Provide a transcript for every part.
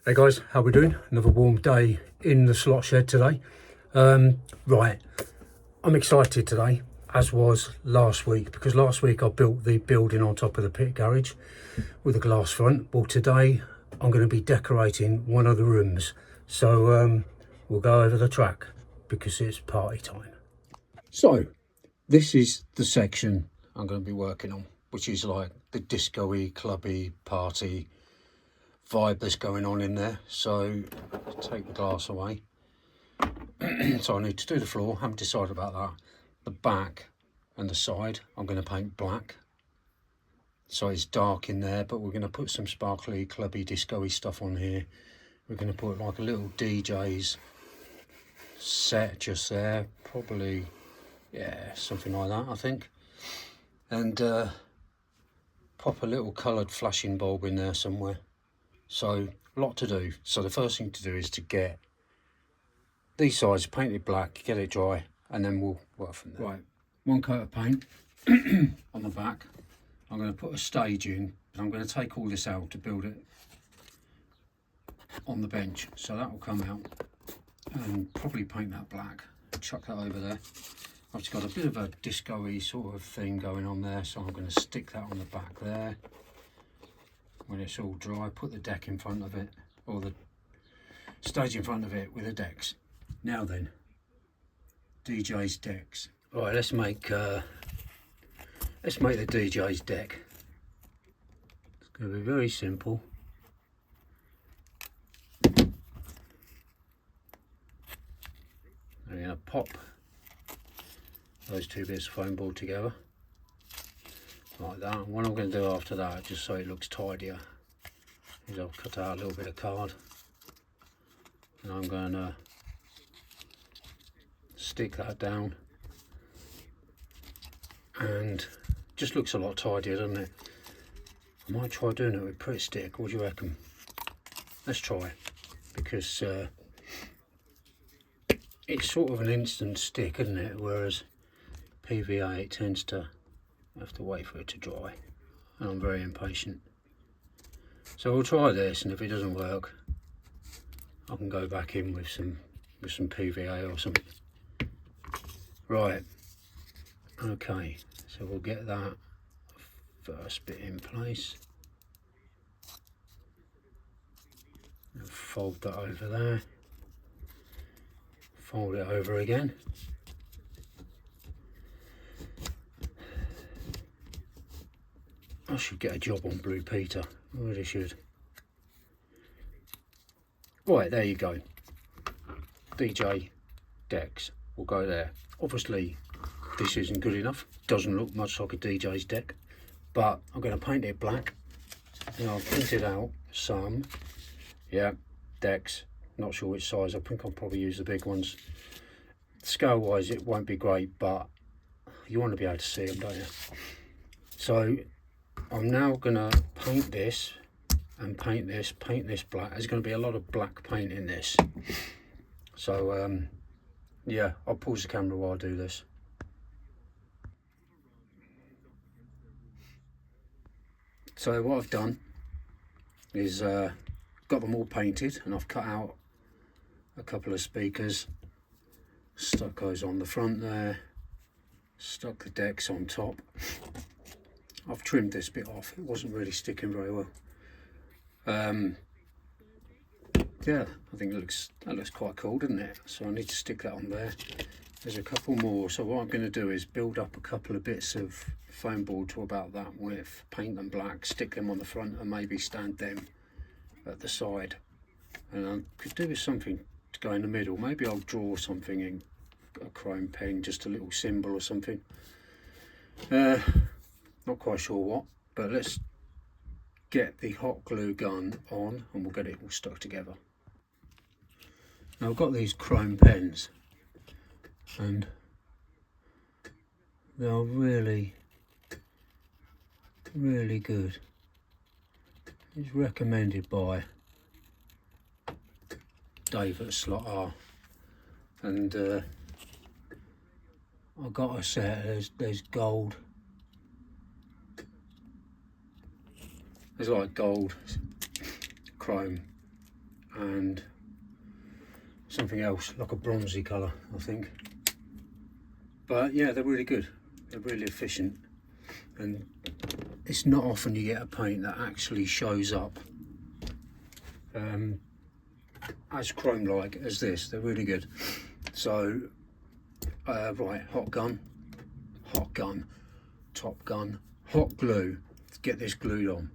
Hey guys, how we doing? Another warm day in the slot shed today. Right, I'm excited today, as was last week, because last week I built the building on top of the pit garage with a glass front. Well, today I'm going to be decorating one of the rooms. So we'll go over the track because it's party time. So this is the section I'm going to be working on, which is like the disco-y, clubby party vibe that's going on in there. So take the glass away. So I need to do the floor, haven't decided about that. The back and the side I'm going to paint black, so it's dark in there, but we're going to put some sparkly, clubby, disco-y stuff on here. We're going to put like a little DJ's set just there, probably, yeah, something like that I think, and pop a little coloured flashing bulb in there somewhere. So a lot to do. So the first thing to do is to get these sides painted black, get it dry, and then we'll work from there. Right, one coat of paint on the back. I'm going to put a stage in, and I'm going to take all this out to build it on the bench. So that will come out, and probably paint that black, chuck that over there. I've just got a bit of a disco-y sort of thing going on there, so I'm going to stick that on the back there. When it's all dry, put the deck in front of it, or the stage in front of it with the decks. Now then, DJ's decks. All right, let's make the DJ's deck. It's going to be very simple. I'm going to pop those two bits of foam board together like that. And what I'm going to do after that, just so it looks tidier, is I'll cut out a little bit of card, and I'm going to stick that down, and just looks a lot tidier, doesn't it? I might try doing it with Pritt stick. What do you reckon? Let's try, because it's sort of an instant stick, isn't it? Whereas PVA, it tends to have to wait for it to dry, and I'm very impatient. So we'll try this, and if it doesn't work, I can go back in with some PVA or something. Right, okay, so we'll get that first bit in place and fold that over there, fold it over again. I should get a job on Blue Peter, I really should. Right, there you go. DJ decks will go there. Obviously this isn't good enough, doesn't look much like a DJ's deck, but I'm going to paint it black. And I've printed out some, yeah, decks, not sure which size. I think I'll probably use the big ones. Scale wise it won't be great, but you want to be able to see them, don't you? So I'm now going to paint this and paint this black. There's going to be a lot of black paint in this. So yeah, I'll pause the camera while I do this. So what I've done is got them all painted, and I've cut out a couple of speakers, stuck those on the front there, stuck the decks on top. I've trimmed this bit off, it wasn't really sticking very well. Yeah, I think that looks quite cool, doesn't it? So I need to stick that on there. There's a couple more, so what I'm going to do is build up a couple of bits of foam board to about that width, paint them black, stick them on the front, and maybe stand them at the side. And I could do with something to go in the middle. Maybe I'll draw something in a chrome pen, just a little symbol or something. Not quite sure what, but let's get the hot glue gun on and we'll get it all stuck together. Now I've got these chrome pens, and they're really good. It's recommended by Dave at Slot R, and I got a set. There's gold. There's like gold, chrome, and something else like a bronzy colour, I think. But yeah, they're really good. They're really efficient, and it's not often you get a paint that actually shows up as chrome-like as this. They're really good. So right, hot gun, top gun, hot glue to get this glued on.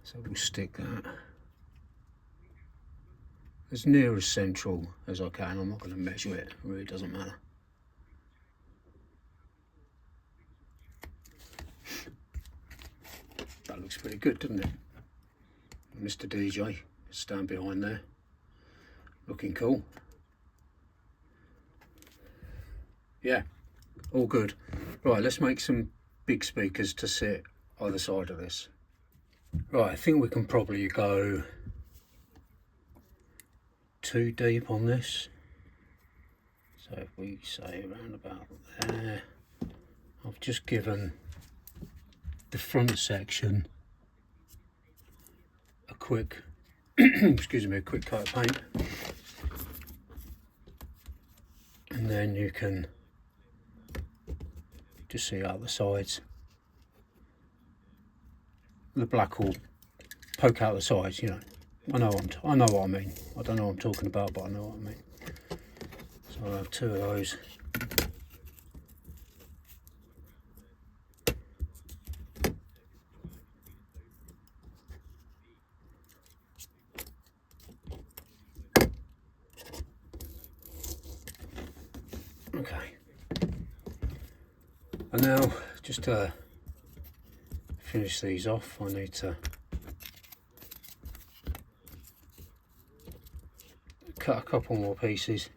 So we'll stick that as near as central as I can. I'm not going to measure it, it really doesn't matter. That looks pretty good, doesn't it? Mr. DJ stand behind there, looking cool. Yeah, all good. Right, let's make some big speakers to sit either side of this. Right, I think we can probably go 2 deep on this. So if we say around about there, I've just given the front section a quick excuse me, a quick coat of paint, and then you can just see out the sides. The black will poke out the sides, you know. I know what I mean. I don't know what I'm talking about, but I know what I mean. So I'll have 2 of those. Okay. And now, just to finish these off, I need to cut a couple more pieces.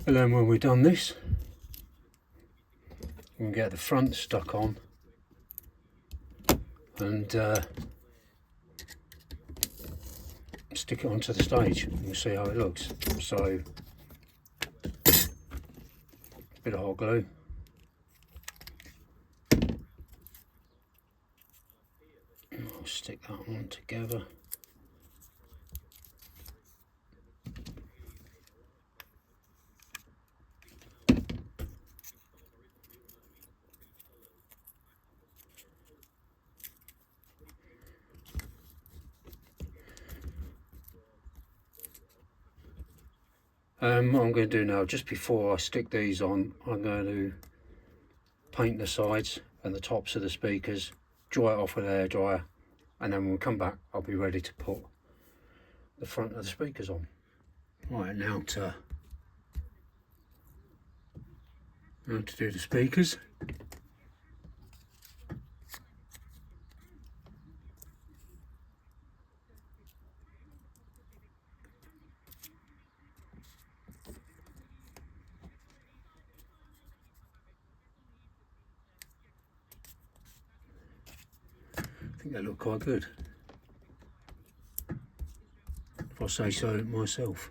And then when we've done this, we can get the front stuck on and stick it onto the stage, and we'll see how it looks. So, a bit of hot glue. I'll stick that on together. What I'm going to do now, just before I stick these on, I'm going to paint the sides and the tops of the speakers, dry it off with an air dryer, and then when we come back I'll be ready to put the front of the speakers on. Right, now to do the speakers. I think they look quite good, if I say so myself.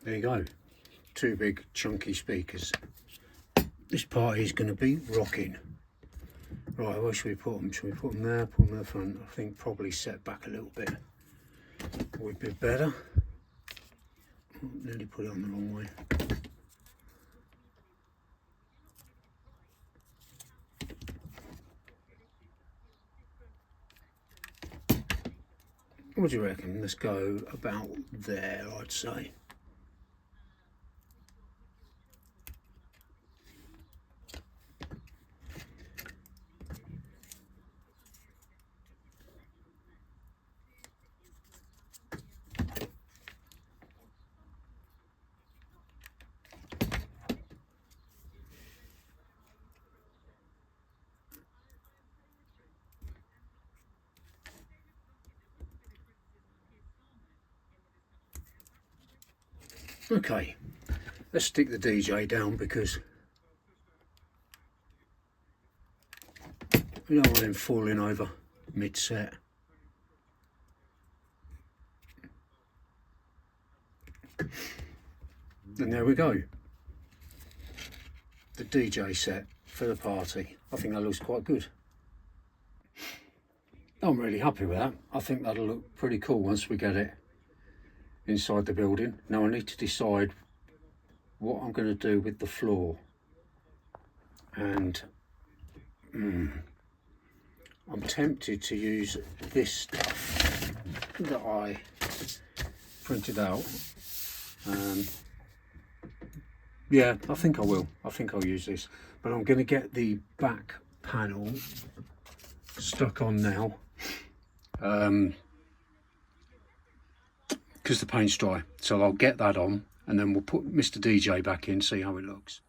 There you go, 2 big chunky speakers. This party is going to be rocking. Right, where should we put them? Should we put them there, put them in the front? I think probably set back a little bit would be better. Oh, nearly put it on the wrong way. What do you reckon? Let's go about there, I'd say. Okay, let's stick the DJ down because we don't want him falling over mid-set. And there we go. The DJ set for the party. I think that looks quite good. I'm really happy with that. I think that'll look pretty cool once we get it inside the building. Now I need to decide what I'm going to do with the floor. And I'm tempted to use this stuff that I printed out. Yeah, I think I will. I think I'll use this. But I'm going to get the back panel stuck on now. Because the paint's dry. So I'll get that on and then we'll put Mr. DJ back in, see how it looks.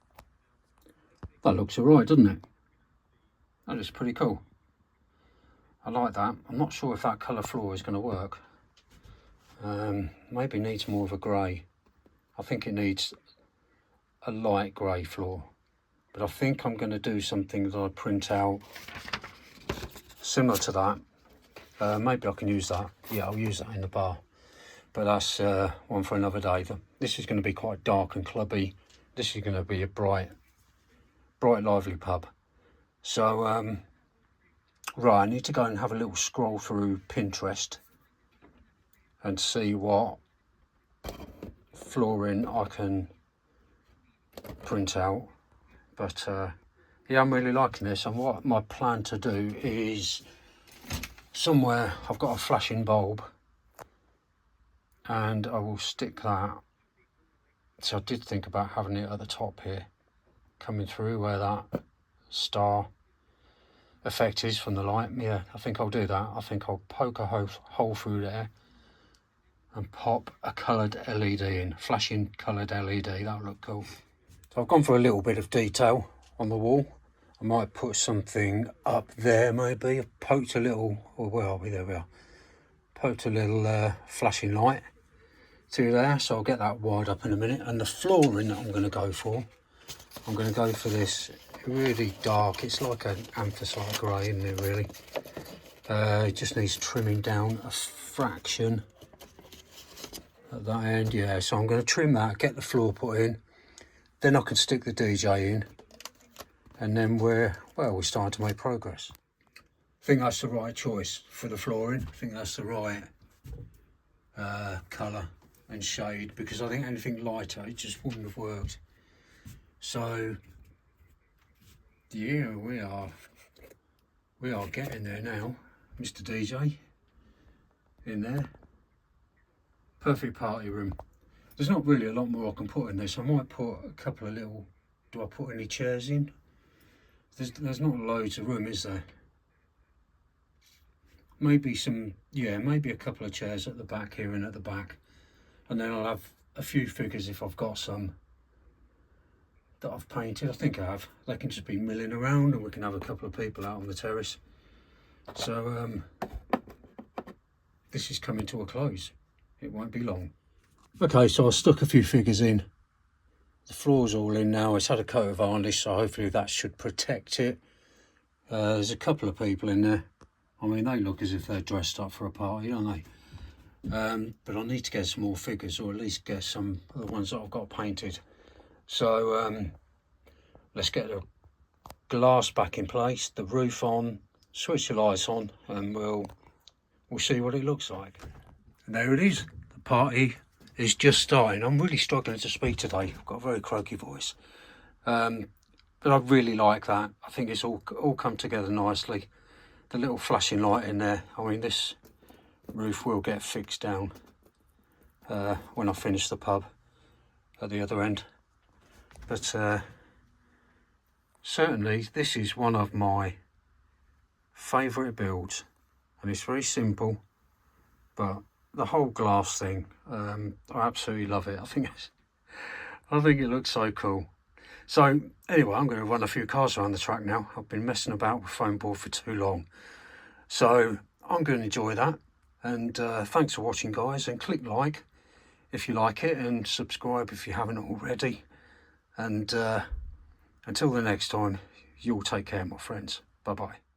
That looks alright, doesn't it? That is pretty cool. I like that. I'm not sure if that colour floor is going to work. Maybe needs more of a grey. I think it needs a light grey floor. But I think I'm going to do something that I print out similar to that. Maybe I can use that. Yeah, I'll use that in the bar. But that's one for another day. This is going to be quite dark and clubby. This is going to be a bright, lively pub. So, right, I need to go and have a little scroll through Pinterest and see what flooring I can print out. But yeah, I'm really liking this. And what my plan to do is somewhere I've got a flashing bulb and I will stick that. So I did think about having it at the top here, coming through where that star effect is from the light. Yeah, I think I'll do that. I think I'll poke a hole through there and pop a coloured LED in, flashing coloured LED. That'll look cool. So I've gone for a little bit of detail on the wall. I might put something up there maybe. I've poked a little, or where are we? There we are. Poked a little flashing light through there, so I'll get that wired up in a minute. And the flooring that I'm going to go for, I'm going to go for this really dark, it's like an anthracite grey, isn't it really? It just needs trimming down a fraction at that end. Yeah, so I'm going to trim that, get the floor put in, then I can stick the DJ in, and then we're starting to make progress. I think that's the right choice for the flooring. I think that's the right colour and shade, because I think anything lighter it just wouldn't have worked. So yeah, we are getting there now. Mr. DJ in there. Perfect party room. There's not really a lot more I can put in this. I might put a couple of little, do I put any chairs in? There's not loads of room, is there? Maybe some, yeah, maybe a couple of chairs at the back here and at the back. And then I'll have a few figures if I've got some that I've painted. I think I have. They can just be milling around and we can have a couple of people out on the terrace. So this is coming to a close. It won't be long. Okay, so I stuck a few figures in. The floor's all in now. It's had a coat of varnish, so hopefully that should protect it. There's a couple of people in there. I mean, they look as if they're dressed up for a party, don't they? But I need to get some more figures, or at least get some of the ones that I've got painted. So let's get the glass back in place, the roof on, switch the lights on, and we'll see what it looks like. And there it is. The party is just starting. I'm really struggling to speak today. I've got a very croaky voice. But I really like that. I think it's all come together nicely. The little flashing light in there. I mean, this roof will get fixed down when I finish the pub at the other end. But certainly this is one of my favourite builds, and it's very simple, but the whole glass thing, I absolutely love it. I think it looks so cool. So anyway, I'm going to run a few cars around the track now. I've been messing about with foam board for too long, so I'm going to enjoy that. And thanks for watching, guys, and click like if you like it, and subscribe if you haven't already. And until the next time, you all take care, my friends. Bye bye.